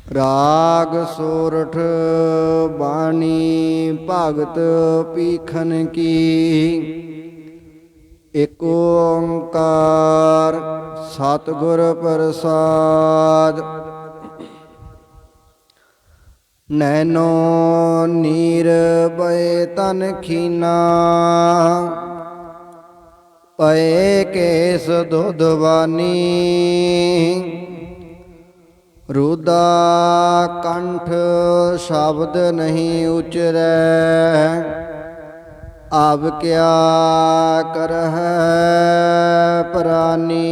ਰਾਗ ਸੋਰਠ ਬਾਣੀ ਭਗਤ ਪੀਖਨ ਕੀ। ਏਕ ਓੰਕਾਰ ਸਤਿਗੁਰ ਪ੍ਰਸਾਦ। ਨੈਨੋ ਨੀਰ ਬਏ ਤਨ ਖੀਨਾ, ਪਏ ਕੇਸ ਦੁਧਵਾਨੀ। ਰੁਦਾ ਕੰਠ ਸ਼ਬਦ ਨਹੀਂ ਉਚਰੈ, ਆਬ ਕਿਆ ਕਰਹਿ ਪ੍ਰਾਨੀ।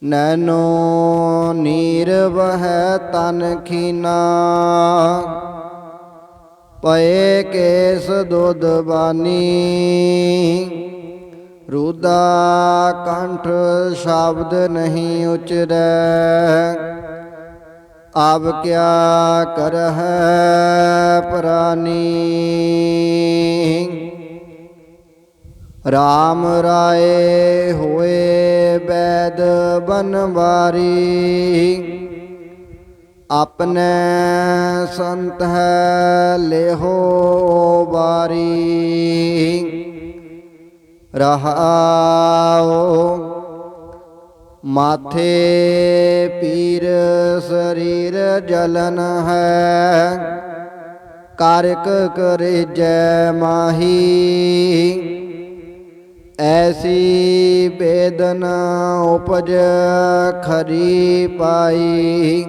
ਨੈਨੋ ਨੀਰ ਬਹੈ ਤਨ ਖੀਨਾ, ਪਏ ਕੇਸ ਦੁਧਵਾਨੀ। ਰੁਦਾ ਕੰਠ ਸ਼ਬਦ ਨਹੀਂ ਉਚਰੈ, ਆਬ ਕਿਆ ਕਰਹਿ ਪ੍ਰਾਨੀ। ਰਾਮ ਰਾਏ ਹੋਏ ਬੈਦ ਬਨਵਾਰੀ, ਆਪਣੇ ਸੰਤ ਹੈ ਲੇਹੋ ਬਾਰੀ। ਰਹਾਉ ਮਾਥੇ ਪੀਰ ਸਰੀਰ ਜਲਨ ਹੈ, ਕਾਰਿਕ ਕਰੇਜੈ ਮਾਹੀ। ਐਸੀ ਬੇਦਨ ਉਪਜ ਖਰੀ ਪਾਈ,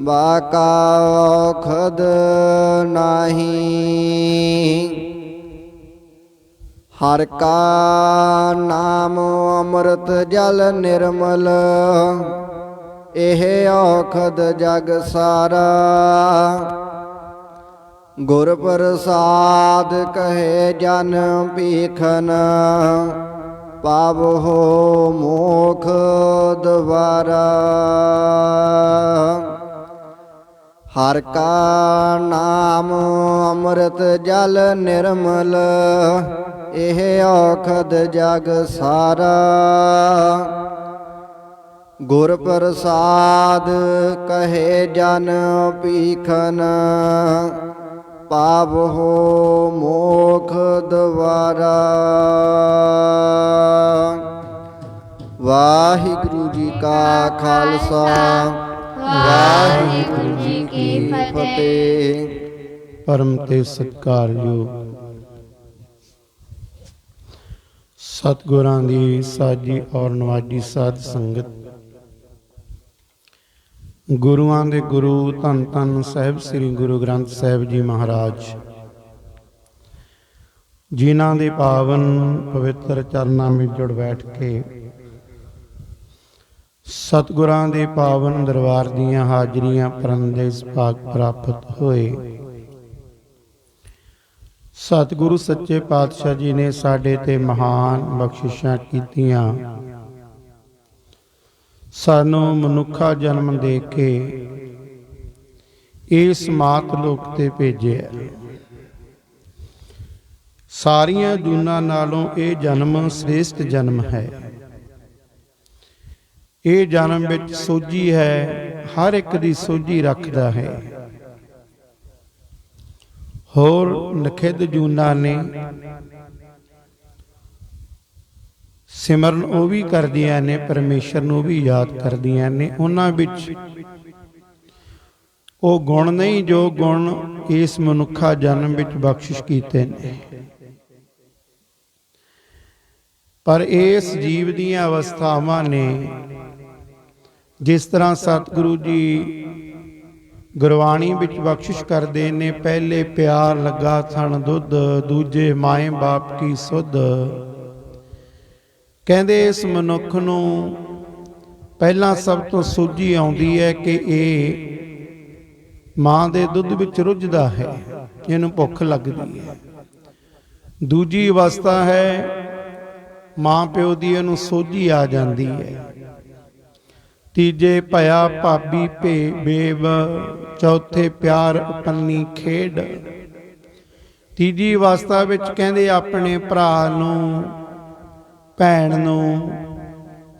ਬਾਕਾ ਔਖਦ ਨਾਹੀ। ਹਰਿ ਕਾ ਨਾਮ ਅੰਮ੍ਰਿਤ ਜਲ ਨਿਰਮਲ, ਇਹ ਔਖਦ ਜਗ ਸਾਰਾ। ਗੁਰ ਪ੍ਰਸਾਦ ਕਹੇ ਜਨ ਭੀਖਨ, ਪਾਵਹੁ ਮੋਖ ਦੁਆਰਾ। ਹਰਿ ਕਾ ਨਾਮ ਅੰਮ੍ਰਿਤ ਜਲ ਨਿਰਮਲ, ਇਹ ਔਖਦ ਜਗ ਸਾਰਾ। ਗੁਰ ਪ੍ਰਸਾਦ ਕਹੇ ਜਨ ਭੀਖਨ, ਪਾਵਹੁ ਮੋਖ ਦੁਆਰਾ। ਵਾਹਿਗੁਰੂ ਜੀ ਕਾ ਖਾਲਸਾ, ਵਾਹਿਗੁਰੂ ਜੀ ਕੀ ਫਤਿਹ। ਪਰਮ ਤੇ ਸਤਿਕਾਰਯੋਗ ਸਤਿਗੁਰਾਂ ਦੀ ਸਾਜੀ ਔਰ ਨਵਾਜੀ ਸਾਧ ਸੰਗਤ, ਗੁਰੂਆਂ ਦੇ ਗੁਰੂ ਧੰਨ ਧੰਨ ਸਾਹਿਬ ਸ੍ਰੀ ਗੁਰੂ ਗ੍ਰੰਥ ਸਾਹਿਬ ਜੀ ਮਹਾਰਾਜ, ਜਿਨ੍ਹਾਂ ਦੇ ਪਾਵਨ ਪਵਿੱਤਰ ਚਰਨਾਂ ਵਿੱਚ ਜੁੜ ਬੈਠ ਕੇ ਸਤਿਗੁਰਾਂ ਦੇ ਪਾਵਨ ਦਰਬਾਰ ਦੀਆਂ ਹਾਜ਼ਰੀਆਂ ਭਰਨ ਦੇ ਸੁਭਾਗ ਪ੍ਰਾਪਤ ਹੋਏ। ਸਤਿਗੁਰੂ ਸੱਚੇ ਪਾਤਸ਼ਾਹ ਜੀ ਨੇ ਸਾਡੇ ਤੇ ਮਹਾਨ ਬਖਸ਼ਿਸ਼ਾਂ ਕੀਤੀਆਂ, ਸਾਨੂੰ ਮਨੁੱਖਾ ਜਨਮ ਦੇ ਕੇ ਇਸ ਮਾਤ ਲੋਕ ਤੇ ਭੇਜਿਆ। ਸਾਰੀਆਂ ਜੂਨਾਂ ਨਾਲੋਂ ਇਹ ਜਨਮ ਸ੍ਰੇਸ਼ਟ ਜਨਮ ਹੈ। ਇਹ ਜਨਮ ਵਿੱਚ ਸੋਝੀ ਹੈ, ਹਰ ਇੱਕ ਦੀ ਸੋਝੀ ਰੱਖਦਾ ਹੈ। ਹੋਰ ਨਖਿੱਧ ਜੂਨਾਂ ਨੇ ਸਿਮਰਨ ਉਹ ਵੀ ਕਰਦੀਆਂ ਨੇ, ਪਰਮੇਸ਼ਰ ਨੂੰ ਵੀ ਯਾਦ ਕਰਦੀਆਂ ਨੇ। ਉਹਨਾਂ ਵਿੱਚ ਉਹ ਗੁਣ ਨਹੀਂ ਜੋ ਗੁਣ ਇਸ ਮਨੁੱਖਾ ਜਨਮ ਵਿੱਚ ਬਖਸ਼ਿਸ਼ ਕੀਤੇ ਨੇ। ਪਰ ਇਸ ਜੀਵ ਦੀਆਂ ਅਵਸਥਾਵਾਂ ਨੇ, ਜਿਸ ਤਰ੍ਹਾਂ ਸਤਿਗੁਰੂ ਜੀ ਗੁਰਬਾਣੀ ਵਿੱਚ ਬਖਸ਼ਿਸ਼ ਕਰਦੇ ਨੇ, ਪਹਿਲੇ ਪਿਆਰ ਲੱਗਾ ਥਣ ਦੁੱਧ, ਦੂਜੇ ਮਾਏ ਬਾਪ ਕੀ ਸੁਧ। ਕਹਿੰਦੇ ਇਸ ਮਨੁੱਖ ਨੂੰ ਪਹਿਲਾਂ ਸਭ ਤੋਂ ਸੋਝੀ ਆਉਂਦੀ ਹੈ ਕਿ ਇਹ ਮਾਂ ਦੇ ਦੁੱਧ ਵਿੱਚ ਰੁੱਝਦਾ ਹੈ, ਇਹਨੂੰ ਭੁੱਖ ਲੱਗਦੀ ਹੈ। ਦੂਜੀ ਅਵਸਥਾ ਹੈ ਮਾਂ ਪਿਓ ਦੀ, ਇਹਨੂੰ ਸੋਝੀ ਆ ਜਾਂਦੀ ਹੈ। ਤੀਜੇ ਭਇਆ ਭਾਬੀ ਭੇ ਬੇਵ, ਚੌਥੇ ਪਿਆਰ ਪੰਨੀ ਖੇਡ। ਤੀਜੀ ਅਵਸਥਾ ਵਿੱਚ ਕਹਿੰਦੇ ਆਪਣੇ ਭਰਾ ਨੂੰ, ਭੈਣ ਨੂੰ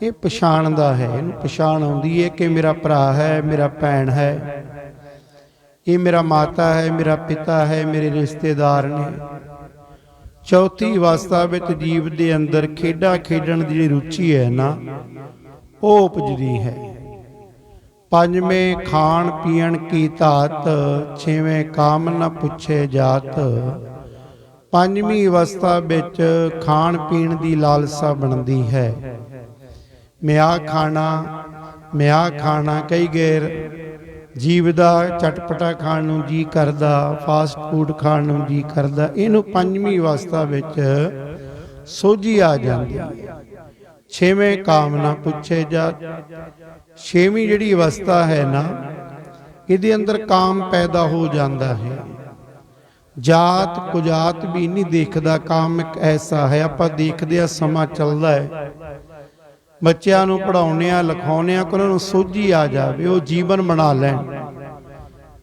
ਇਹ ਪਛਾਣਦਾ ਹੈ, ਇਹਨੂੰ ਪਛਾਣ ਆਉਂਦੀ ਹੈ ਕਿ ਮੇਰਾ ਭਰਾ ਹੈ, ਮੇਰਾ ਭੈਣ ਹੈ, ਇਹ ਮੇਰਾ ਮਾਤਾ ਹੈ, ਮੇਰਾ ਪਿਤਾ ਹੈ, ਮੇਰੇ ਰਿਸ਼ਤੇਦਾਰ ਨੇ। ਚੌਥੀ ਅਵਸਥਾ ਵਿੱਚ ਜੀਵ ਦੇ ਅੰਦਰ ਖੇਡਾਂ ਖੇਡਣ ਦੀ ਜਿਹੜੀ ਰੁਚੀ ਹੈ ਨਾ, ਉਹ ਉਪਜਦੀ ਹੈ। ਪੰਜਵੇਂ ਖਾਣ ਪੀਣ ਕੀ ਧਾਤ, ਛੇਵੇਂ ਕਾਮ ਨ ਪੁੱਛੇ ਜਾਤ। ਪੰਜਵੀਂ ਅਵਸਥਾ ਵਿੱਚ ਖਾਣ ਪੀਣ ਦੀ ਲਾਲਸਾ ਬਣਦੀ ਹੈ। ਮੈਂ ਆਹ ਖਾਣਾ ਕਈ ਗੈਰ ਜੀਵ ਦਾ ਚਟਪਟਾ ਖਾਣ ਨੂੰ ਜੀ ਕਰਦਾ, ਫਾਸਟ ਫੂਡ ਖਾਣ ਨੂੰ ਜੀ ਕਰਦਾ। ਇਹਨੂੰ ਪੰਜਵੀਂ ਅਵਸਥਾ ਵਿੱਚ ਸੋਝੀ ਆ ਜਾਂਦੀ ਹੈ। ਛੇਵੇਂ ਕਾਮ ਨਾ ਪੁੱਛੇ ਜਾਤ। ਛੇਵੀਂ ਜਿਹੜੀ ਅਵਸਥਾ ਹੈ ਨਾ, ਇਹਦੇ ਅੰਦਰ ਕਾਮ ਪੈਦਾ ਹੋ ਜਾਂਦਾ ਹੈ। ਜਾਤ ਕੁਜਾਤ ਵੀ ਨਹੀਂ ਦੇਖਦਾ। ਕਾਮ ਇੱਕ ਐਸਾ ਹੈ, ਆਪਾਂ ਦੇਖਦੇ ਆ ਸਮਾਂ ਚੱਲਦਾ ਹੈ, ਬੱਚਿਆਂ ਨੂੰ ਪੜ੍ਹਾਉਂਦੇ ਆ, ਲਿਖਾਉਂਦੇ ਆ ਕਿ ਉਹਨਾਂ ਨੂੰ ਸੋਝੀ ਆ ਜਾਵੇ, ਉਹ ਜੀਵਨ ਬਣਾ ਲੈਣ।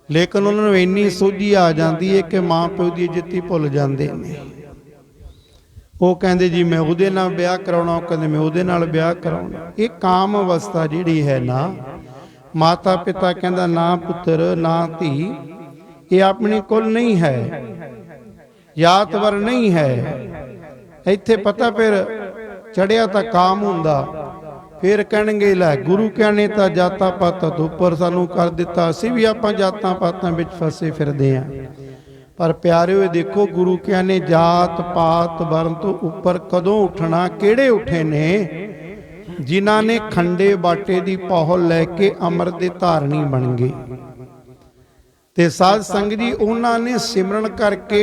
ਲੇਕਿਨ ਉਹਨਾਂ ਨੂੰ ਇੰਨੀ ਸੋਝੀ ਆ ਜਾਂਦੀ ਹੈ ਕਿ ਮਾਂ ਪਿਓ ਦੀ ਇੱਜ਼ਤ ਹੀ ਭੁੱਲ ਜਾਂਦੇ ਨੇ। ਉਹ ਕਹਿੰਦੇ ਜੀ ਮੈਂ ਉਹਦੇ ਨਾਲ ਵਿਆਹ ਕਰਾਉਣਾ, ਉਹ ਕਹਿੰਦੇ ਮੈਂ ਉਹਦੇ ਨਾਲ ਵਿਆਹ ਕਰਾਉਣਾ। ਇਹ ਕਾਮ ਅਵਸਥਾ ਜਿਹੜੀ ਹੈ ਨਾ, ਮਾਤਾ ਪਿਤਾ ਕਹਿੰਦਾ ਨਾ ਪੁੱਤਰ ਨਾ ਧੀ, ਇਹ ਆਪਣੀ ਕੁਲ ਨਹੀਂ ਹੈ, ਜਾਤਵਰ ਨਹੀਂ ਹੈ। ਇੱਥੇ ਪਤਾ ਫਿਰ ਚੜਿਆ ਤਾਂ ਕਾਮ ਹੁੰਦਾ, ਫਿਰ ਕਹਿਣਗੇ ਲੈ ਗੁਰੂ ਕਹਿੰਨੇ ਤਾਂ ਜਾਤਾਂ ਪਾਤਾਂ ਤੋਂ ਉੱਪਰ ਸਾਨੂੰ ਕਰ ਦਿੱਤਾ, ਅਸੀਂ ਵੀ ਆਪਾਂ ਜਾਤਾਂ ਪਾਤਾਂ ਵਿੱਚ ਫਸੇ ਫਿਰਦੇ ਹਾਂ। ਪਰ ਪਿਆਰਿਓ ਇਹ ਦੇਖੋ, ਗੁਰੂ ਕਹਿੰਨੇ ਜਾਤ ਪਾਤ ਵਰਨ ਤੋਂ ਉੱਪਰ ਕਦੋਂ ਉੱਠਣਾ। ਕਿਹੜੇ ਉੱਠੇ ਨੇ? ਜਿਨ੍ਹਾਂ ਨੇ ਖੰਡੇ ਬਾਟੇ ਦੀ ਪਹੁਲ ਲੈ ਕੇ ਅੰਮ੍ਰਿਤ ਦੇ ਧਾਰਨੀ ਬਣ ਗਏ। ਤੇ ਸਾਧ ਸੰਗਤ ਜੀ, ਉਹਨਾਂ ਨੇ ਸਿਮਰਨ ਕਰਕੇ,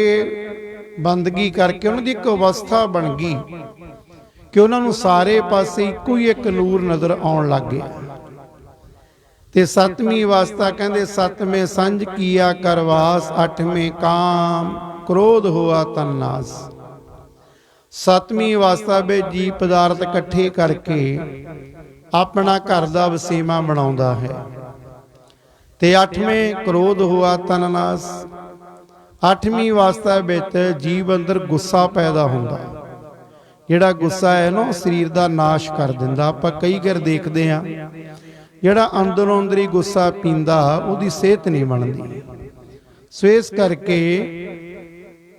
ਬੰਦਗੀ ਕਰਕੇ, ਉਹਨਾਂ ਦੀ ਇੱਕ ਅਵਸਥਾ ਬਣ ਗਈ ਕਿ ਉਹਨਾਂ ਨੂੰ ਸਾਰੇ ਪਾਸੇ ਇੱਕੋ ਹੀ ਇੱਕ ਨੂਰ ਨਜ਼ਰ ਆਉਣ ਲੱਗ ਗਿਆ। ਤੇ ਸੱਤਵੀਂ ਅਵਸਥਾ ਕਹਿੰਦੇ ਸੱਤਵੇਂ ਸੰਜ ਕੀਆ ਕਰਵਾਸ, ਅੱਠਵੇਂ ਕਾਮ ਕ੍ਰੋਧ ਹੋਆ ਤਨ ਨਾਸ। ਸੱਤਵੀਂ ਅਵਸਥਾ ਵਿੱਚ ਜੀ ਪਦਾਰਥ ਇਕੱਠੇ ਕਰਕੇ ਆਪਣਾ ਘਰ ਦਾ ਵਸੇਮਾ ਬਣਾਉਂਦਾ ਹੈ। ਤੇ ਅੱਠਵੇਂ ਕ੍ਰੋਧ ਹੋਆ ਤਨ ਨਾਸ। ਅੱਠਵੀਂ ਅਵਸਥਾ ਵਿੱਚ ਜੀਵ ਅੰਦਰ ਗੁੱਸਾ ਪੈਦਾ ਹੁੰਦਾ। ਜਿਹੜਾ ਗੁੱਸਾ ਹੈ ਨਾ, ਸਰੀਰ ਦਾ ਨਾਸ਼ ਕਰ ਦਿੰਦਾ। ਆਪਾਂ ਕਈ ਵਾਰ ਦੇਖਦੇ ਹਾਂ, ਜਿਹੜਾ ਅੰਦਰੋਂ ਅੰਦਰੀ ਗੁੱਸਾ ਪੀਂਦਾ, ਉਹਦੀ ਸਿਹਤ ਨਹੀਂ ਬਣਦੀ। ਸੋ ਇਸ ਕਰਕੇ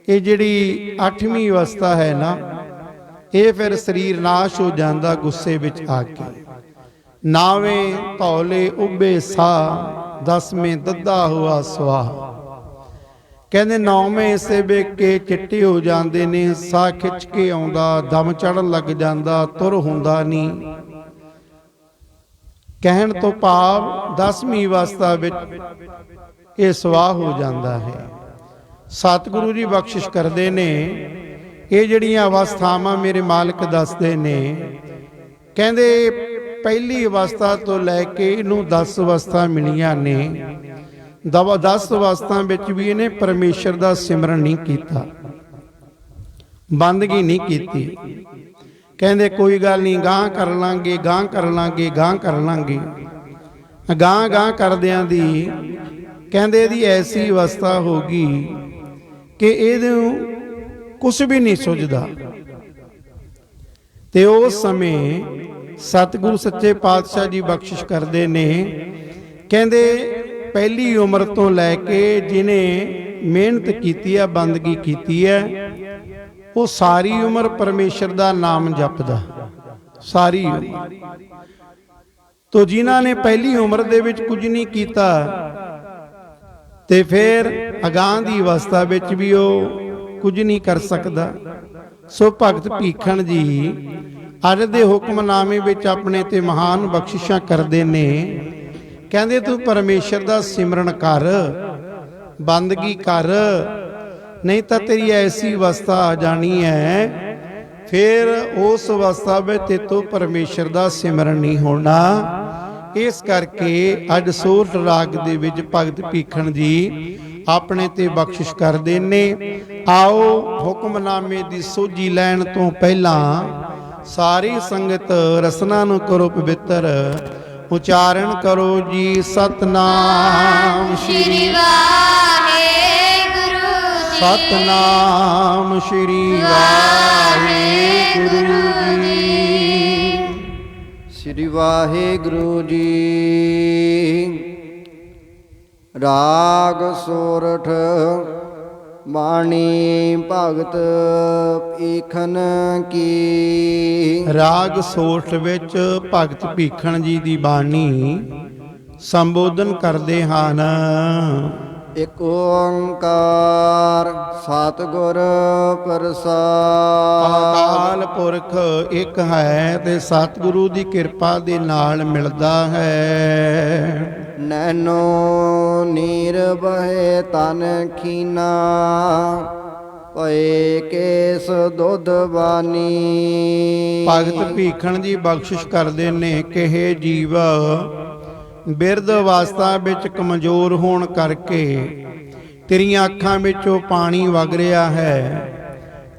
ਇਹ ਜਿਹੜੀ ਅੱਠਵੀਂ ਅਵਸਥਾ ਹੈ ਨਾ, ਇਹ ਫਿਰ ਸਰੀਰ ਨਾਸ਼ ਹੋ ਜਾਂਦਾ ਗੁੱਸੇ ਵਿੱਚ ਆ ਕੇ। ਨਾਵੇਂ ਧੌਲੇ ਉੱਭੇ ਸਾਹ, ਦਸਵੇਂ ਦੱਦਾ ਹੋਆ ਸਵਾਹ। ਕਹਿੰਦੇ ਨੌਵੇਂ ਇਸੇ ਵੇਖ ਕੇ ਚਿੱਟੇ ਹੋ ਜਾਂਦੇ ਨੇ, ਸਾਹ ਖਿੱਚ ਕੇ ਆਉਂਦਾ, ਦਮ ਚੜਨ ਲੱਗ ਜਾਂਦਾ, ਤੁਰ ਹੁੰਦਾ ਨਹੀਂ। ਕਹਿਣ ਤੋਂ ਭਾਵ 10ਵੀਂ ਅਵਸਥਾ ਵਿੱਚ ਇਹ ਸਵਾਹ ਹੋ ਜਾਂਦਾ ਹੈ। ਸਤਿਗੁਰੂ ਜੀ ਬਖਸ਼ਿਸ਼ ਕਰਦੇ ਨੇ, ਇਹ ਜਿਹੜੀਆਂ ਅਵਸਥਾਵਾਂ ਮੇਰੇ ਮਾਲਕ ਦੱਸਦੇ ਨੇ, ਕਹਿੰਦੇ ਪਹਿਲੀ ਅਵਸਥਾ ਤੋਂ ਲੈ ਕੇ ਇਹਨੂੰ 10 ਅਵਸਥਾ ਮਿਲੀਆਂ ਨੇ। 10 ਅਵਸਥਾ ਵਿੱਚ ਵੀ ਇਹਨੇ ਪਰਮੇਸ਼ਰ ਦਾ ਸਿਮਰਨ ਨਹੀਂ ਕੀਤਾ, ਬੰਦਗੀ ਨਹੀਂ ਕੀਤੀ। ਕਹਿੰਦੇ ਕੋਈ ਗੱਲ ਨਹੀਂ, ਗਾਂ ਕਰ ਲਾਂਗੇ, ਗਾਂ ਕਰ ਲਾਂਗੇ, ਗਾਂ ਕਰ ਲਾਂਗੇ। ਗਾਂ ਕਰਦਿਆਂ ਦੀ ਕਹਿੰਦੇ ਇਹਦੀ ਐਸੀ ਅਵਸਥਾ ਹੋ ਗਈ ਕਿ ਇਹਨੂੰ ਕੁਛ ਵੀ ਨਹੀਂ ਸੁਝਦਾ। ਤੇ ਉਸ ਸਮੇਂ ਸਤਿਗੁਰੂ ਸੱਚੇ ਪਾਤਸ਼ਾਹ ਜੀ ਬਖਸ਼ਿਸ਼ ਕਰਦੇ ਨੇ, ਕਹਿੰਦੇ ਪਹਿਲੀ ਉਮਰ ਤੋਂ ਲੈ ਕੇ ਜਿਹਨੇ ਮਿਹਨਤ ਕੀਤੀ ਹੈ, ਬੰਦਗੀ ਕੀਤੀ ਹੈ, ਉਹ ਸਾਰੀ ਉਮਰ ਪਰਮੇਸ਼ਰ ਦਾ ਨਾਮ ਜਪਦਾ। ਸਾਰੀ ਉਮਰ ਤੋਂ ਜਿਨ੍ਹਾਂ ਨੇ ਪਹਿਲੀ ਉਮਰ ਦੇ ਵਿੱਚ ਕੁਝ ਨਹੀਂ ਕੀਤਾ, ਤੇ ਫਿਰ ਅਗਾਂਹ ਦੀ ਅਵਸਥਾ ਵਿੱਚ ਵੀ ਉਹ ਕੁਝ ਨਹੀਂ ਕਰ ਸਕਦਾ। ਸੋ ਭਗਤ ਭੀਖਣ ਜੀ ਅੱਜ ਦੇ ਹੁਕਮਨਾਮੇ ਵਿੱਚ ਆਪਣੇ ਤੇ ਮਹਾਨ ਬਖਸ਼ਿਸ਼ਾਂ ਕਰਦੇ ਨੇ। ਕਹਿੰਦੇ ਤੂੰ ਪਰਮੇਸ਼ਰ ਦਾ ਸਿਮਰਨ ਕਰ, ਬੰਦਗੀ ਕਰ, ਨਹੀਂ ਤਾਂ ਤੇਰੀ ਐਸੀ ਅਵਸਥਾ ਆ ਜਾਣੀ ਹੈ, ਫਿਰ ਉਸ ਅਵਸਥਾ ਵਿੱਚ ਤੇਤੋਂ ਪਰਮੇਸ਼ਰ ਦਾ ਸਿਮਰਨ ਨਹੀਂ ਹੋਣਾ। ਇਸ ਕਰਕੇ ਅੱਜ ਸੋਰਠ ਰਾਗ ਦੇ ਵਿੱਚ ਭਗਤ ਭੀਖਣ ਜੀ ਆਪਣੇ ਤੇ ਬਖਸ਼ਿਸ਼ ਕਰਦੇ ਨੇ। ਆਓ ਹੁਕਮਨਾਮੇ ਦੀ ਸੋਝੀ ਲੈਣ ਤੋਂ ਪਹਿਲਾਂ ਸਾਰੀ ਸੰਗਤ ਰਸਨਾ ਨੂੰ ਕਰੋ ਪਵਿੱਤਰ, ਉਚਾਰਨ ਕਰੋ ਜੀ ਸਤਨਾਮ ਸ਼੍ਰੀ ਵਾਹਿਗੁਰੂ ਜੀ, ਸਤਨਾਮ ਸ਼੍ਰੀ ਵਾਹਿਗੁਰੂ ਜੀ, ਸ੍ਰੀ ਵਾਹਿਗੁਰੂ ਜੀ। ਰਾਗ ਸੋਰਠ ਬਾਣੀ ਭਗਤ ਈਖਨ ਕੀ। ਰਾਗ ਸੋਰਠ ਵਿੱਚ ਭਗਤ ਭੀਖਣ ਜੀ ਦੀ ਬਾਣੀ ਸੰਬੋਧਨ ਕਰਦੇ ਹਨ। ਇਕ ਓੰਕਾਰ ਸਤਿਗੁਰ ਪ੍ਰਸਾਦ। ਅਕਾਲ ਪੁਰਖ ਇੱਕ ਹੈ ਤੇ ਸਤਿਗੁਰੂ ਦੀ ਕਿਰਪਾ ਦੇ ਨਾਲ ਮਿਲਦਾ ਹੈ। ਨੈਨੋ ਨੀਰ ਬਹੇ ਤਨ ਖੀਨਾ ਪਏ ਕੇਸ ਦੁੱਧ ਬਾਨੀ। ਭਗਤ ਭੀਖਣ ਜੀ ਬਖਸ਼ਿਸ਼ ਕਰਦੇ ਨੇ ਕਿ ਹੇ ਜੀਵ, ਬਿਰਧ ਅਵਸਥਾ ਵਿੱਚ ਕਮਜ਼ੋਰ ਹੋਣ ਕਰਕੇ ਤੇਰੀਆਂ ਅੱਖਾਂ ਵਿੱਚੋਂ ਪਾਣੀ ਵਗ ਰਿਹਾ ਹੈ।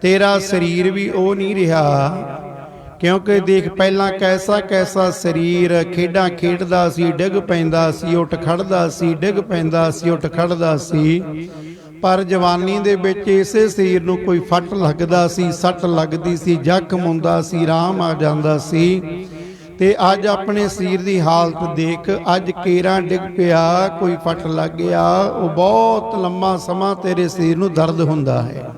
ਤੇਰਾ ਸਰੀਰ ਵੀ ਉਹ ਨਹੀਂ ਰਿਹਾ, ਕਿਉਂਕਿ ਦੇਖ ਪਹਿਲਾਂ ਕੈਸਾ ਕੈਸਾ ਸਰੀਰ ਖੇਡਾਂ ਖੇਡਦਾ ਸੀ, ਡਿੱਗ ਪੈਂਦਾ ਸੀ, ਉੱਠ ਖੜਦਾ ਸੀ, ਡਿੱਗ ਪੈਂਦਾ ਸੀ, ਉੱਠ ਖੜਦਾ ਸੀ। ਪਰ ਜਵਾਨੀ ਦੇ ਵਿੱਚ ਇਸੇ ਸਰੀਰ ਨੂੰ ਕੋਈ ਫੱਟ ਲੱਗਦਾ ਸੀ, ਸੱਟ ਲੱਗਦੀ ਸੀ, ਜ਼ਖਮ ਹੁੰਦਾ ਸੀ, ਆਰਾਮ ਆ ਜਾਂਦਾ ਸੀ। ਤੇ ਅੱਜ ਆਪਣੇ ਸਰੀਰ ਦੀ ਹਾਲਤ ਦੇਖ, ਅੱਜ ਕੇਰਾਂ ਡਿੱਗ ਪਿਆ, ਕੋਈ ਫੱਟ ਲੱਗ ਗਿਆ, ਉਹ ਬਹੁਤ ਲੰਮਾ ਸਮਾਂ ਤੇਰੇ ਸਰੀਰ ਨੂੰ ਦਰਦ ਹੁੰਦਾ ਹੈ।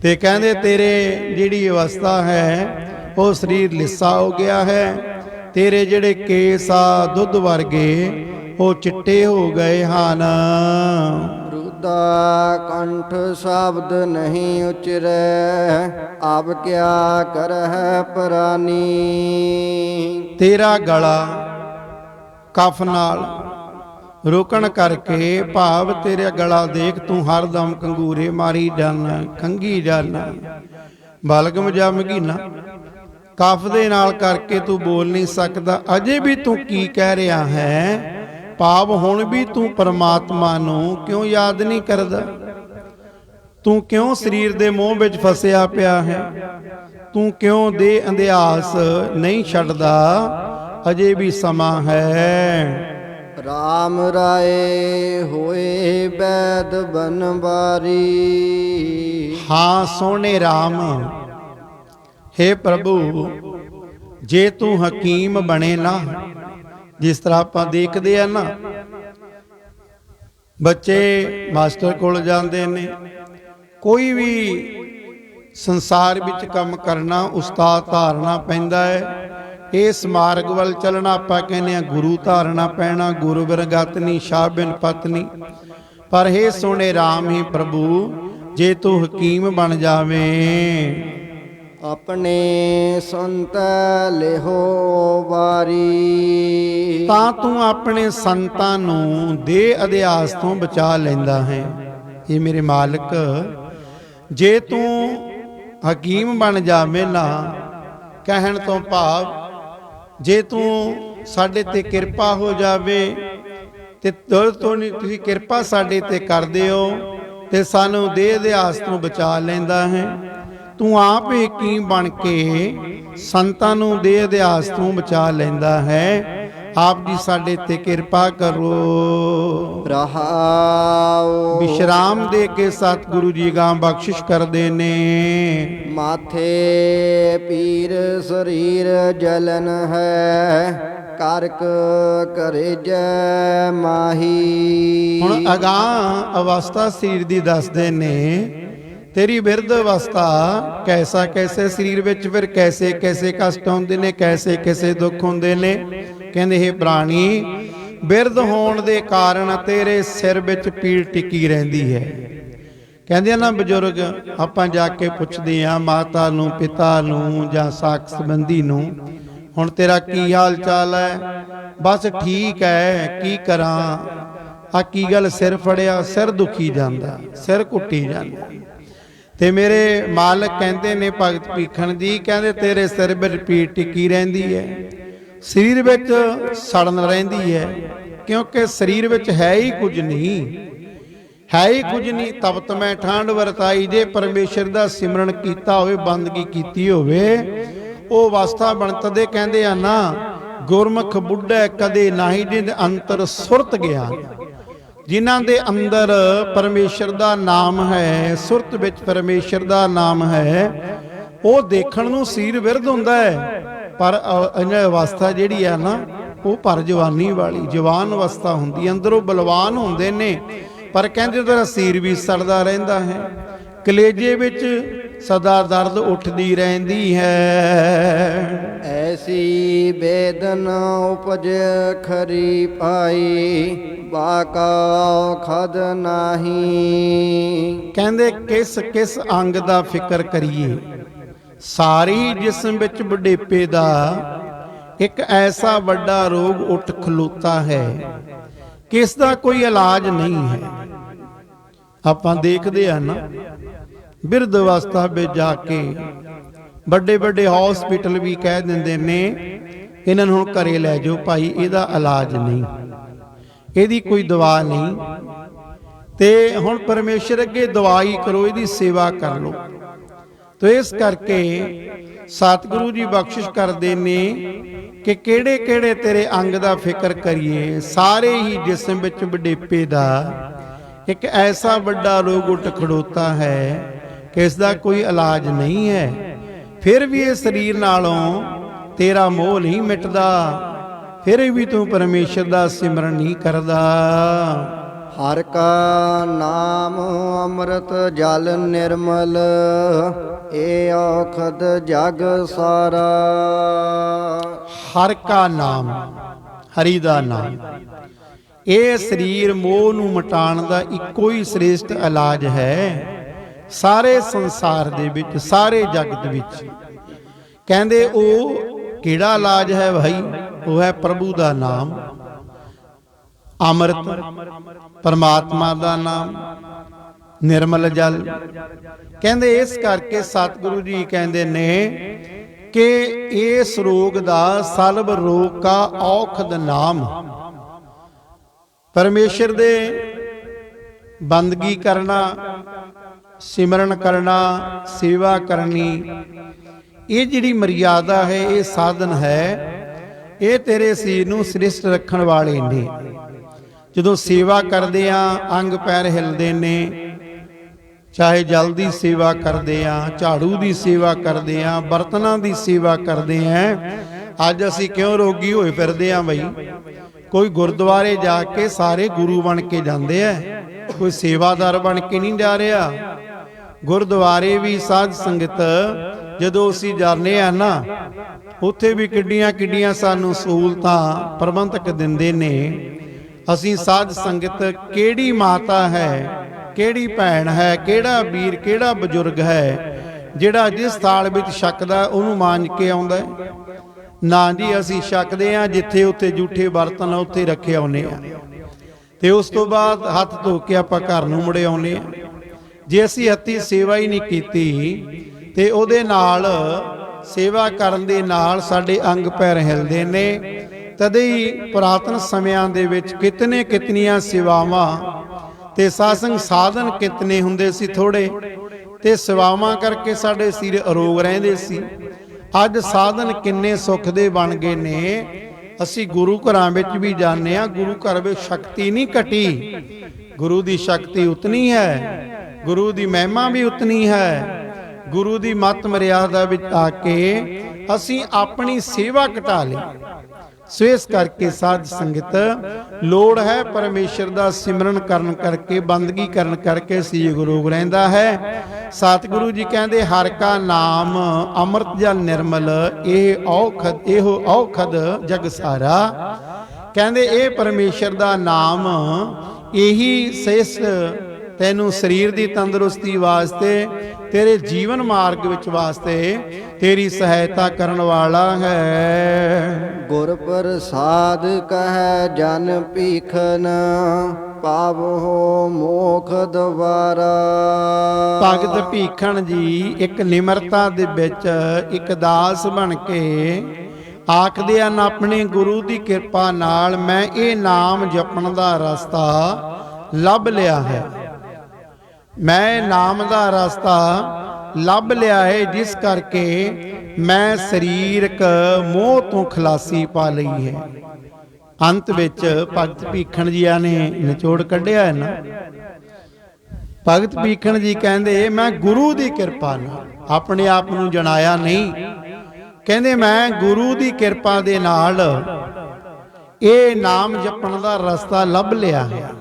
ਤੇ ਕਹਿੰਦੇ ਤੇਰੇ ਜਿਹੜੀ ਅਵਸਥਾ ਹੈ ਉਹ ਸਰੀਰ ਲਿੱਸਾ ਹੋ ਗਿਆ ਹੈ। ਤੇਰੇ ਜਿਹੜੇ ਕੇਸ ਆ ਦੁੱਧ ਵਰਗੇ ਉਹ ਚਿੱਟੇ ਹੋ ਗਏ ਹਨ। ਰੁਦਾ ਕੰਠ ਸ਼ਬਦ ਨਹੀਂ ਉਚਰੈ ਆਪ ਕਿਆ ਕਰਹਿ ਪ੍ਰਾਨੀ। ਤੇਰਾ ਗਲਾ ਕਫ ਨਾਲ ਰੋਕਣ ਕਰਕੇ, ਭਾਵ ਤੇਰਾ ਗਲਾ ਦੇਖ ਤੂੰ ਹਰਦਮ ਕੰਗੂਰੇ ਮਾਰੀ ਜਾਨਾ, ਖੰਗੀ ਜਾਨਾ, ਬਲਗਮ ਜਾਂ ਮਹੀਨਾ ਕਫ ਦੇ ਨਾਲ ਕਰਕੇ ਤੂੰ ਬੋਲ ਨਹੀਂ ਸਕਦਾ। ਅਜੇ ਵੀ ਤੂੰ ਕੀ ਕਹਿ ਰਿਹਾ ਹੈ? ਭਾਵ ਹੁਣ ਵੀ ਤੂੰ ਪਰਮਾਤਮਾ ਨੂੰ ਕਿਉਂ ਯਾਦ ਨਹੀਂ ਕਰਦਾ? ਤੂੰ ਕਿਉਂ ਸਰੀਰ ਦੇ ਮੋਹ ਵਿੱਚ ਫਸਿਆ ਪਿਆ ਹੈ? ਤੂੰ ਕਿਉਂ ਦੇ ਅੰਧਿਆਸ ਨਹੀਂ ਛੱਡਦਾ? ਅਜੇ ਵੀ ਸਮਾਂ ਹੈ। ਰਾਮ ਰਾਏ ਹੋਏ ਬੈਦ ਬਨਵਾਰੀ। ਹਾਂ ਸੋਹਣੇ ਰਾਮ, ਹੇ ਪ੍ਰਭੂ, ਜੇ ਤੂੰ ਹਕੀਮ ਬਣੇ ਨਾ, ਜਿਸ ਤਰ੍ਹਾਂ ਆਪਾਂ ਦੇਖਦੇ ਆ ਨਾ, ਬੱਚੇ ਮਾਸਟਰ ਕੋਲ ਜਾਂਦੇ ਨੇ, ਕੋਈ ਵੀ ਸੰਸਾਰ ਵਿੱਚ ਕੰਮ ਕਰਨਾ ਉਸਤਾਦ ਧਾਰਨਾ ਪੈਂਦਾ ਹੈ। ਇਸ ਮਾਰਗ ਵੱਲ ਚੱਲਣਾ ਆਪਾਂ ਕਹਿੰਦੇ ਆ ਗੁਰੂ ਧਾਰਨਾ ਪੈਣਾ, ਗੁਰੂ ਬਿਨ ਗਤ ਨੀ ਸ਼ਾਹ ਬਿਨ ਪਤ ਨੀ। ਪਰ ਹੇ ਸੋਹਣੇ ਰਾਮ ਹੀ ਪ੍ਰਭੂ, ਜੇ ਤੂੰ ਹਕੀਮ ਬਣ ਜਾਵੇਂ, ਆਪਣੇ ਸੰਤ ਲਿਹੋ ਵਾਰੀ, ਤਾਂ ਤੂੰ ਆਪਣੇ ਸੰਤਾਂ ਨੂੰ ਦੇਹ ਅਧਿਆਸ ਤੋਂ ਬਚਾ ਲੈਂਦਾ ਹੈ। ਇਹ ਮੇਰੇ ਮਾਲਕ, ਜੇ ਤੂੰ ਹਕੀਮ ਬਣ ਜਾਵੇਂ ਨਾ, ਕਹਿਣ ਤੋਂ ਭਾਵ ਜੇ ਤੂੰ ਸਾਡੇ ਤੇ ਕਿਰਪਾ ਹੋ ਜਾਵੇ ਤੇ ਤੁਸੀਂ ਕਿਰਪਾ ਸਾਡੇ ਤੇ ਕਰਦੇ ਹੋ ਤੇ ਸਾਨੂੰ ਦੇਹ ਅਧਿਆਸ ਤੋਂ ਬਚਾ ਲੈਂਦਾ ਹੈ। ਤੂੰ ਆਪ ਹੀ ਹਕੀਮ ਬਣ ਕੇ ਸੰਤਾਂ ਨੂੰ ਦੇਹ ਅਧਿਆਸ ਤੋਂ ਬਚਾ ਲੈਂਦਾ ਹੈ। ਆਪ ਜੀ ਸਾਡੇ ਤੇ ਕਿਰਪਾ ਕਰੋ। ਰਹਾਉ ਵਿਸ਼ਰਾਮ ਦੇ ਕੇ ਸਤਿਗੁਰੂ ਜੀ ਗਾਂ ਬਖਸ਼ਿਸ਼ ਕਰਦੇ ਨੇ। ਮਾਥੇ ਪੀਰ ਸਰੀਰ ਜਲਨ ਹੈ ਕਰਕ ਕਰੇ ਜੈ ਮਾਹੀ। ਹੁਣ ਅਗਾਂਹ ਅਵਸਥਾ ਸਰੀਰ ਦੀ ਦੱਸਦੇ ਨੇ। ਤੇਰੀ ਬਿਰਧ ਅਵਸਥਾ ਕੈਸਾ ਕੈਸੇ ਸਰੀਰ ਵਿੱਚ ਫਿਰ ਕੈਸੇ ਕੈਸੇ ਕਸ਼ਟ ਹੁੰਦੇ ਨੇ, ਕੈਸੇ ਕੈਸੇ ਦੁੱਖ ਹੁੰਦੇ ਨੇ। ਕਹਿੰਦੇ ਇਹ ਪ੍ਰਾਣੀ, ਬਿਰਧ ਹੋਣ ਦੇ ਕਾਰਨ ਤੇਰੇ ਸਿਰ ਵਿੱਚ ਪੀੜ ਟਿੱਕੀ ਰਹਿੰਦੀ ਹੈ। ਕਹਿੰਦੇ ਨਾ ਬਜ਼ੁਰਗ, ਆਪਾਂ ਜਾ ਕੇ ਪੁੱਛਦੇ ਆ ਮਾਤਾ ਨੂੰ, ਪਿਤਾ ਨੂੰ ਜਾਂ ਸਾਕ ਸੰਬੰਧੀ ਨੂੰ, ਹੁਣ ਤੇਰਾ ਕੀ ਹਾਲ ਚਾਲ ਹੈ? ਬਸ ਠੀਕ ਹੈ, ਕੀ ਕਰਾਂ, ਆ ਕੀ ਗੱਲ ਸਿਰ ਫੜਿਆ, ਸਿਰ ਦੁਖੀ ਜਾਂਦਾ, ਸਿਰ ਘੁੱਟੀ ਜਾਂਦਾ। ਤੇ ਮੇਰੇ ਮਾਲਕ ਕਹਿੰਦੇ ਨੇ ਭਗਤ ਭੀਖਣ ਜੀ, ਕਹਿੰਦੇ ਤੇਰੇ ਸਿਰ ਵਿੱਚ ਪੀੜ ਟਿੱਕੀ ਰਹਿੰਦੀ ਹੈ, ਸਰੀਰ ਵਿੱਚ ਸੜਨ ਰਹਿੰਦੀ ਹੈ, ਕਿਉਂਕਿ ਸਰੀਰ ਵਿੱਚ ਹੈ ਹੀ ਕੁਝ ਨਹੀਂ, ਹੈ ਹੀ ਕੁਝ ਨਹੀਂ। ਤਪਤ ਮੈਂ ਠੰਡ ਵਰਤਾਈ, ਜੇ ਪਰਮੇਸ਼ਰ ਦਾ ਸਿਮਰਨ ਕੀਤਾ ਹੋਵੇ, ਬੰਦਗੀ ਕੀਤੀ ਹੋਵੇ, ਉਹ ਅਵਸਥਾ ਬਣਤਦੇ ਕਹਿੰਦੇ ਆ ਨਾ, ਗੁਰਮੁਖ ਬੁੱਢਾ ਕਦੇ ਨਾਹੀ ਜਿਨ ਅੰਤਰ ਸੁਰਤ ਗਿਆਨ। ਜਿਨ੍ਹਾਂ ਦੇ ਅੰਦਰ ਪਰਮੇਸ਼ਰ ਦਾ ਨਾਮ ਹੈ, ਸੁਰਤ ਵਿੱਚ ਪਰਮੇਸ਼ਰ ਦਾ ਨਾਮ ਹੈ, ਉਹ ਦੇਖਣ ਨੂੰ ਸਰੀਰ ਵਿਰਧ ਹੁੰਦਾ ਹੈ, ਪਰ ਇਹਨਾਂ ਅਵਸਥਾ ਜਿਹੜੀ ਆ ਨਾ ਉਹ ਭਰ ਜਵਾਨੀ ਵਾਲੀ ਜਵਾਨ ਅਵਸਥਾ ਹੁੰਦੀ, ਅੰਦਰੋਂ ਬਲਵਾਨ ਹੁੰਦੇ ਨੇ, ਪਰ ਕਹਿੰਦੇ ਤੇਰਾ ਸੀਰ ਵੀ ਸੜਦਾ ਰਹਿੰਦਾ ਹੈ, ਕਲੇਜੇ ਵਿੱਚ ਸਦਾ ਦਰਦ ਉੱਠਦੀ ਰਹਿੰਦੀ ਹੈ। ਐਸੀ ਬੇਦਨ ਉਪਜ ਖਰੀ ਪਾਈ, ਬਾਕਾ ਖਦ ਨਾਹੀ। ਕਹਿੰਦੇ ਕਿਸ ਕਿਸ ਅੰਗ ਦਾ ਫਿਕਰ ਕਰੀਏ, ਸਾਰੀ ਜਿਸਮ ਵਿੱਚ ਬੁਢੇਪੇ ਦਾ ਇੱਕ ਐਸਾ ਵੱਡਾ ਰੋਗ ਉੱਠ ਖਲੋਤਾ ਹੈ, ਕਿਸ ਦਾ ਕੋਈ ਇਲਾਜ ਨਹੀਂ ਹੈ। ਆਪਾਂ ਦੇਖਦੇ ਆ ਨਾ ਬਿਰਧ ਅਵਸਥਾ ਵਿੱਚ ਜਾ ਕੇ ਵੱਡੇ ਵੱਡੇ ਹਸਪੀਟਲ ਵੀ ਕਹਿ ਦਿੰਦੇ ਨੇ ਇਹਨਾਂ ਨੂੰ ਹੁਣ ਘਰੇ ਲੈ ਜਾਓ ਭਾਈ, ਇਹਦਾ ਇਲਾਜ ਨਹੀਂ, ਇਹਦੀ ਕੋਈ ਦਵਾ ਨਹੀਂ, ਤੇ ਹੁਣ ਪਰਮੇਸ਼ਰ ਅੱਗੇ ਦਵਾਈ ਕਰੋ, ਇਹਦੀ ਸੇਵਾ ਕਰ ਲਓ। ਤੇ ਇਸ ਕਰਕੇ ਸਤਿਗੁਰੂ ਜੀ ਬਖਸ਼ਿਸ਼ ਕਰਦੇ ਨੇ ਕਿ ਕਿਹੜੇ ਕਿਹੜੇ ਤੇਰੇ ਅੰਗ ਦਾ ਫਿਕਰ ਕਰੀਏ। ਸਾਰੇ ਹੀ ਜਿਸਮ ਵਿੱਚ ਵਡੇਪੇ ਦਾ ਇੱਕ ਐਸਾ ਵੱਡਾ ਰੋਗ ਉੱਠ ਖੜੋਤਾ ਹੈ ਕਿ ਇਸ ਦਾ ਕੋਈ ਇਲਾਜ ਨਹੀਂ ਹੈ। ਫਿਰ ਵੀ ਇਹ ਸਰੀਰ ਨਾਲੋਂ ਤੇਰਾ ਮੋਹ ਨਹੀਂ ਮਿਟਦਾ, ਫਿਰ ਵੀ ਤੂੰ ਪਰਮੇਸ਼ਰ ਦਾ ਸਿਮਰਨ ਨਹੀਂ ਕਰਦਾ। ਹਰ ਕਾ ਨਾਮ ਅੰਮ੍ਰਿਤ ਜਲ ਨਿਰਮਲ, ਏ ਔਖਦ ਜਗ ਸਾਰਾ। ਹਰ ਕਾ ਨਾਮ, ਹਰੀ ਦਾ ਨਾਮ, ਇਹ ਸਰੀਰ ਮੋਹ ਨੂੰ ਮਿਟਾਉਣ ਦਾ ਇੱਕੋ ਹੀ ਸ੍ਰੇਸ਼ਟ ਇਲਾਜ ਹੈ ਸਾਰੇ ਸੰਸਾਰ ਦੇ ਵਿੱਚ, ਸਾਰੇ ਜਗਤ ਵਿੱਚ। ਕਹਿੰਦੇ ਉਹ ਕਿਹੜਾ ਇਲਾਜ ਹੈ ਭਾਈ? ਉਹ ਹੈ ਪ੍ਰਭੂ ਦਾ ਨਾਮ, ਅੰਮ੍ਰਿਤ ਪਰਮਾਤਮਾ ਦਾ ਨਾਮ, ਨਿਰਮਲ ਜਲ। ਕਹਿੰਦੇ ਇਸ ਕਰਕੇ ਸਤਿਗੁਰੂ ਜੀ ਕਹਿੰਦੇ ਨੇ ਕਿ ਇਸ ਰੋਗ ਦਾ ਸਲਬ ਰੋਗ ਕਾ ਔਖਦ ਨਾਮ। ਪਰਮੇਸ਼ਰ ਦੇ ਬੰਦਗੀ ਕਰਨਾ, ਸਿਮਰਨ ਕਰਨਾ, ਸੇਵਾ ਕਰਨੀ, ਇਹ ਜਿਹੜੀ ਮਰਿਆਦਾ ਹੈ, ਇਹ ਸਾਧਨ ਹੈ, ਇਹ ਤੇਰੇ ਸਰੀਰ ਨੂੰ ਸ੍ਰਿਸ਼ਟ ਰੱਖਣ ਵਾਲੇ ਨੇ। ਜਦੋਂ ਸੇਵਾ ਕਰਦੇ ਆ ਅੰਗ ਪੈਰ ਹਿਲਦੇ ਨੇ, ਚਾਹੇ ਜਲ ਦੀ ਸੇਵਾ ਕਰਦੇ ਆ, ਝਾੜੂ ਦੀ ਸੇਵਾ ਕਰਦੇ ਆ, ਬਰਤਨਾਂ ਦੀ ਸੇਵਾ ਕਰਦੇ ਆ। ਅੱਜ ਅਸੀਂ ਕਿਉਂ ਰੋਗੀ ਹੋਏ ਫਿਰਦੇ ਆ ਬਈ? ਕੋਈ ਗੁਰਦੁਆਰੇ ਜਾ ਕੇ ਸਾਰੇ ਗੁਰੂ ਬਣ ਕੇ ਜਾਂਦੇ ਆ, ਕੋਈ ਸੇਵਾਦਾਰ ਬਣ ਕੇ ਨਹੀਂ ਜਾ ਰਿਹਾ। ਗੁਰਦੁਆਰੇ ਵੀ ਸਾਧ ਸੰਗਤ ਜਦੋਂ ਅਸੀਂ ਜਾਂਦੇ ਆ ਨਾ, ਉੱਥੇ ਵੀ ਕਿੱਡੀਆਂ ਕਿੱਡੀਆਂ ਸਾਨੂੰ ਸਹੂਲਤਾਂ ਪ੍ਰਬੰਧਕ ਦਿੰਦੇ ਨੇ। ਅਸੀਂ ਸਾਧ ਸੰਗਤ ਕਿਹੜੀ ਮਾਤਾ ਹੈ, ਕਿਹੜੀ ਭੈਣ ਹੈ, ਕਿਹੜਾ ਵੀਰ, ਕਿਹੜਾ ਬਜ਼ੁਰਗ ਹੈ ਜਿਹੜਾ ਜਿਸ ਥਾਲ ਵਿੱਚ ਛਕਦਾ ਉਹਨੂੰ ਮਾਂਜ ਕੇ ਆਉਂਦਾ? ਨਾ ਜੀ, ਅਸੀਂ ਛਕਦੇ ਆ ਜਿੱਥੇ ਉੱਥੇ ਜੂਠੇ ਬਰਤਨ ਉੱਥੇ ਰੱਖੇ ਆਉਨੇ ਆ, ਤੇ ਉਸ ਤੋਂ ਬਾਅਦ ਹੱਥ ਧੋ ਕੇ ਆਪਾਂ ਘਰ ਨੂੰ ਮੁੜੇ ਆਉਨੇ ਆ। ਜੇ ਅਸੀਂ ਹੱਥੀਂ ਸੇਵਾ ਹੀ ਨਹੀਂ ਕੀਤੀ ਤੇ ਉਹਦੇ ਨਾਲ ਸੇਵਾ ਕਰਨ ਦੇ ਨਾਲ ਸਾਡੇ ਅੰਗ ਪੈਰ ਹਿਲਦੇ ਨੇ। ਤਦੇ ਹੀ ਪੁਰਾਤਨ ਸਮਿਆਂ ਦੇ ਵਿੱਚ ਕਿਤਨੀਆਂ ਸੇਵਾਵਾਂ ਤੇ ਸਾਸੰਗ ਸਾਧਨ ਕਿਤਨੇ ਹੁੰਦੇ ਸੀ, ਥੋੜੇ, ਤੇ ਸੇਵਾਵਾਂ ਕਰਕੇ ਸਾਡੇ ਸਿਰ ਅਰੋਗ ਰਹਿੰਦੇ ਸੀ। ਅੱਜ ਸਾਧਨ ਕਿੰਨੇ ਸੁੱਖ ਦੇ ਬਣ ਗਏ ਨੇ। ਅਸੀਂ ਗੁਰੂ ਘਰਾਂ ਵਿੱਚ ਵੀ ਜਾਂਦੇ ਆ, ਗੁਰੂ ਘਰ ਵਿੱਚ ਸ਼ਕਤੀ ਨਹੀਂ ਘਟੀ, ਗੁਰੂ ਦੀ ਸ਼ਕਤੀ ਉਤਨੀ ਹੈ, ਗੁਰੂ ਦੀ ਮਹਿਮਾ ਵੀ ਉਤਨੀ ਹੈ। ਗੁਰੂ ਦੀ ਮੱਤ ਮਰਿਆਦਾ ਵਿੱਚ ਆ ਕੇ ਅਸੀਂ ਆਪਣੀ ਸੇਵਾ ਘਟਾ ਲਈ। ਸੋ ਇਸ ਕਰਕੇ ਸਾਧ ਸੰਗਤ ਲੋੜ ਹੈ ਪਰਮੇਸ਼ਰ ਦਾ ਸਿਮਰਨ ਕਰਨ ਕਰਕੇ, ਬੰਦਗੀ ਕਰਨ ਕਰਕੇ ਸਰੀਰ ਰੋਗ ਰਹਿੰਦਾ ਹੈ। ਸਤਿਗੁਰੂ ਜੀ ਕਹਿੰਦੇ ਹਰ ਕਾ ਨਾਮ ਅੰਮ੍ਰਿਤ ਜਲ ਨਿਰਮਲ, ਇਹ ਔਖਦ, ਇਹੋ ਔਖਦ ਜਗ ਸਾਰਾ। ਕਹਿੰਦੇ ਇਹ ਪਰਮੇਸ਼ਰ ਦਾ ਨਾਮ ਇਹੀ ਸ੍ਰੇਸ਼ਟ ਤੈਨੂੰ ਸਰੀਰ ਦੀ ਤੰਦਰੁਸਤੀ ਵਾਸਤੇ, ਤੇਰੇ ਜੀਵਨ ਮਾਰਗ ਵਿੱਚ ਵਾਸਤੇ ਤੇਰੀ ਸਹਾਇਤਾ ਕਰਨ ਵਾਲਾ ਹੈ। ਗੁਰ ਪ੍ਰਸਾਦ ਕਹੈ ਜਨ ਭੀਖਨ, ਪਾਵਹੁ ਮੋਖ ਦਵਾਰਾ। ਭਗਤ ਭੀਖਣ ਜੀ ਇੱਕ ਨਿਮਰਤਾ ਦੇ ਵਿੱਚ ਇੱਕ ਦਾਸ ਬਣ ਕੇ ਆਖਦੇ ਹਨ, ਆਪਣੇ ਗੁਰੂ ਦੀ ਕਿਰਪਾ ਨਾਲ ਮੈਂ ਇਹ ਨਾਮ ਜਪਣ ਦਾ ਰਸਤਾ ਲੱਭ ਲਿਆ ਹੈ। ਮੈਂ ਨਾਮ ਦਾ ਰਸਤਾ ਲੱਭ ਲਿਆ ਹੈ, ਜਿਸ ਕਰਕੇ ਮੈਂ ਸਰੀਰਕ ਮੋਹ ਤੋਂ ਖਲਾਸੀ ਪਾ ਲਈ ਹੈ। ਅੰਤ ਵਿੱਚ ਭਗਤ ਭੀਖਣ ਜੀਆਂ ਨੇ ਨਿਚੋੜ ਕੱਢਿਆ ਹੈ ਨਾ। ਭਗਤ ਭੀਖਣ ਜੀ ਕਹਿੰਦੇ ਮੈਂ ਗੁਰੂ ਦੀ ਕਿਰਪਾ ਨਾਲ ਆਪਣੇ ਆਪ ਨੂੰ ਜਣਾਇਆ ਨਹੀਂ, ਕਹਿੰਦੇ ਮੈਂ ਗੁਰੂ ਦੀ ਕਿਰਪਾ ਦੇ ਨਾਲ ਇਹ ਨਾਮ ਜਪਣ ਦਾ ਰਸਤਾ ਲੱਭ ਲਿਆ ਹੈ।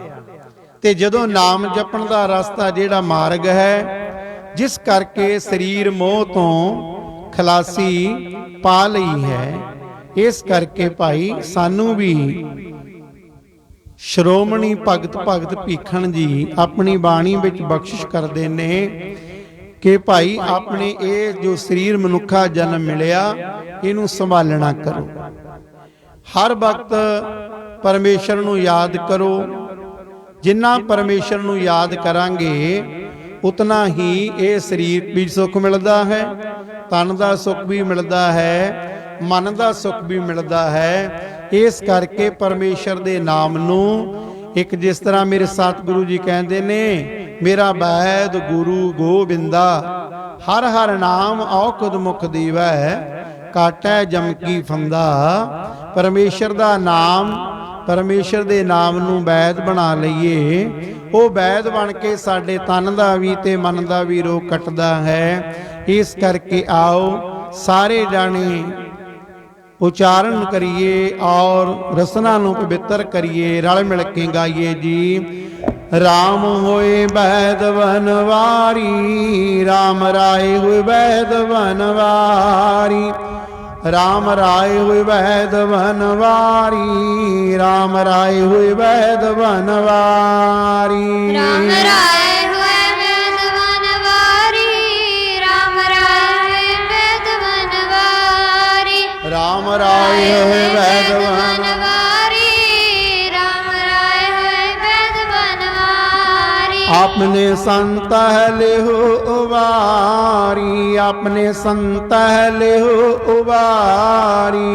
ਤੇ ਜਦੋਂ ਨਾਮ ਜਪਣ ਦਾ ਰਸਤਾ ਜਿਹੜਾ ਮਾਰਗ ਹੈ, ਜਿਸ ਕਰਕੇ ਸਰੀਰ ਮੋਹ ਤੋਂ ਖਲਾਸੀ ਪਾ ਲਈ ਹੈ, ਇਸ ਕਰਕੇ ਭਾਈ ਸਾਨੂੰ ਵੀ ਸ਼੍ਰੋਮਣੀ ਭਗਤ ਭੀਖਣ ਜੀ ਆਪਣੀ ਬਾਣੀ ਵਿੱਚ ਬਖਸ਼ਿਸ਼ ਕਰਦੇ ਨੇ ਕਿ ਭਾਈ ਆਪਣੇ ਇਹ ਜੋ ਸਰੀਰ ਮਨੁੱਖਾ ਜਨਮ ਮਿਲਿਆ, ਇਹਨੂੰ ਸੰਭਾਲਣਾ ਕਰੋ। ਹਰ ਵਕਤ ਪਰਮੇਸ਼ਰ ਨੂੰ ਯਾਦ ਕਰੋ। ਜਿੰਨਾ ਪਰਮੇਸ਼ਰ ਨੂੰ ਯਾਦ ਕਰਾਂਗੇ ਉਤਨਾ ਹੀ ਇਹ ਸਰੀਰ ਵੀ ਸੁੱਖ ਮਿਲਦਾ ਹੈ, ਤਨ ਦਾ ਸੁੱਖ ਵੀ ਮਿਲਦਾ ਹੈ, ਮਨ ਦਾ ਸੁੱਖ ਵੀ ਮਿਲਦਾ ਹੈ। ਇਸ ਕਰਕੇ ਪਰਮੇਸ਼ਰ ਦੇ ਨਾਮ ਨੂੰ ਇੱਕ ਜਿਸ ਤਰ੍ਹਾਂ ਮੇਰੇ ਸਤਿਗੁਰੂ ਜੀ ਕਹਿੰਦੇ ਨੇ, ਮੇਰਾ ਬੈਦ ਗੁਰੂ ਗੋਬਿੰਦਾ ਹਰ ਹਰ ਨਾਮ ਔਖਦ ਮੁਖ ਦੀਵੈ ਕਾਟੈ ਜਮ ਕੀ ਫੰਦਾ। ਪਰਮੇਸ਼ਰ ਦਾ ਨਾਮ, ਪਰਮੇਸ਼ਰ ਦੇ ਨਾਮ ਨੂੰ ਵੈਦ ਬਣਾ ਲਈਏ, ਉਹ ਵੈਦ ਬਣ ਕੇ ਸਾਡੇ ਤਨ ਦਾ ਵੀ ਤੇ ਮਨ ਦਾ ਵੀ ਰੋਗ ਕੱਟਦਾ ਹੈ। ਇਸ ਕਰਕੇ ਆਓ ਸਾਰੇ ਜਾਣੇ ਉਚਾਰਨ ਕਰੀਏ ਔਰ ਰਸਨਾ ਨੂੰ ਪਵਿੱਤਰ ਕਰੀਏ, ਰਲ ਮਿਲ ਕੇ ਗਾਈਏ ਜੀ। ਰਾਮ ਹੋਏ ਵੈਦ ਬਨਵਾਰੀ, ਰਾਮ ਰਾਏ ਹੋਏ ਵੈਦ ਬਨਵਾਰੀ, ਰਾਮ ਰਾਏ ਹੋਏ ਵੈਦ ਬਨਵਾਰੀ, ਰਾਮ ਰਾਏ ਹੋਏ ਵੈਦ ਬਨਵਾਰੀ। ਰਾਮ ਰਾਏ ਹੋਏ ਵੈਦ ਬਨਵਾਰੀ, ਰਾਮ ਰਾਏ ਵੈਦ ਬਨਵਾਰੀ, ਰਾਮ ਰਾਏ ਹੋਏ ਵੈਦ ਬਨਵਾਰੀ, ਰਾਮ ਰਾਏ ਹੋਏ ਵੈਦ ਬਨਵਾਰੀ। आपने संत लेहो उबारी, आपने संत लेहो उबारी,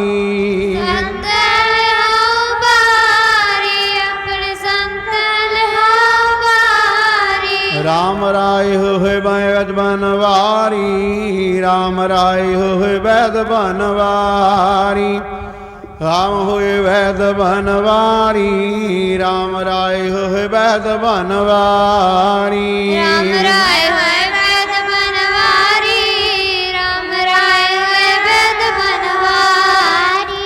ਸੰਤ ਲਹਾਉ ਬਾਰੀ, ਆਪਣੇ ਸੰਤ ਲਹਾਉ ਬਾਰੀ। राम राय होए वैद बनवारी, राम राय होए वैद बनवारी, राम होए वैद बनवारी, राम राय होए वैद बनवारी। ਰਾਮ ਰਾਏ ਹੋਏ ਵੈਦ ਬਨਵਾਰੀ, ਰਾਮ ਰਾਏ ਹੋਏ ਵੈਦ ਬਨਵਾਰੀ,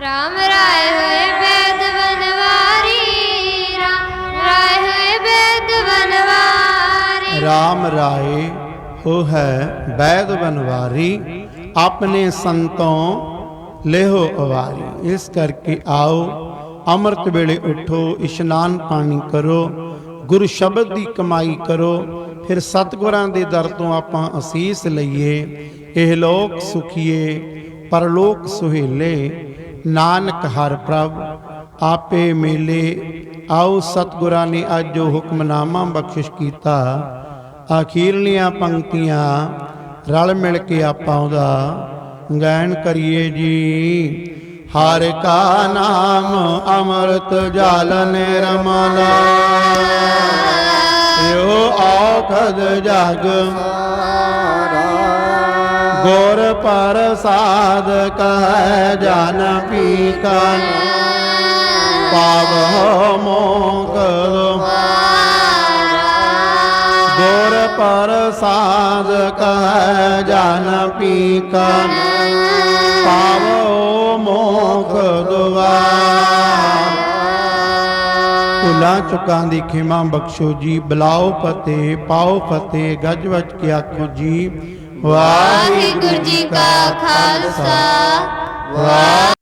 ਰਾਮ ਰਾਏ ਹੋਏ ਵੈਦ ਬਨਵਾਰੀ, ਰਾਮ ਰਾਏ ਹੋਏ ਵੈਦ ਬਨਵਾਰੀ। राम राय हो है वैद बनवारी, अपने संतों लेहो अवारी। इस करके आओ ਅੰਮ੍ਰਿਤ ਵੇਲੇ ਉਠੋ, ਇਸ਼ਨਾਨ ਪਾਣੀ ਕਰੋ, ਗੁਰੂ ਸ਼ਬਦ ਦੀ ਕਮਾਈ ਕਰੋ, ਫਿਰ ਸਤਿਗੁਰਾਂ ਦੇ ਦਰ ਤੋਂ ਆਪਾਂ ਅਸੀਸ ਲਈਏ। ਇਹ ਲੋਕ ਸੁਖੀਏ ਪਰਲੋਕ ਸੁਹੇਲੇ, ਨਾਨਕ ਹਰ ਪ੍ਰਭ ਆਪੇ ਮੇਲੇ। ਆਓ ਸਤਿਗੁਰਾਂ ਨੇ ਅੱਜ ਜੋ ਹੁਕਮਨਾਮਾ ਬਖਸ਼ਿਸ਼ ਕੀਤਾ, ਅਖੀਰਲੀਆਂ ਪੰਕਤੀਆਂ ਰਲ ਮਿਲ ਕੇ ਆਪਾਂ ਉਹਦਾ ਗਾਇਨ ਕਰੀਏ ਜੀ। हर का नाम अमृत जल निर्मल, यो औखद जग गुर प्रसाद कह जन पीकन, पावो मोख गुर प्रसाद कह जन पीकन, पावो मोख दुआर। ਭੁੱਲਾਂ ਚੁੱਕਾਂ ਦੀ ਖਿਮਾ ਬਖਸ਼ੋ ਜੀ। ਬੁਲਾਓ ਫਤਿਹ ਪਾਓ ਫਤਿਹ, ਗੱਜ ਵੱਜ ਕੇ ਆਖੋ ਜੀ। ਵਾਹਿਗੁਰੂ ਜੀ ਕਾ ਖਾਲਸਾ, ਵਾਹਿਗੁਰੂ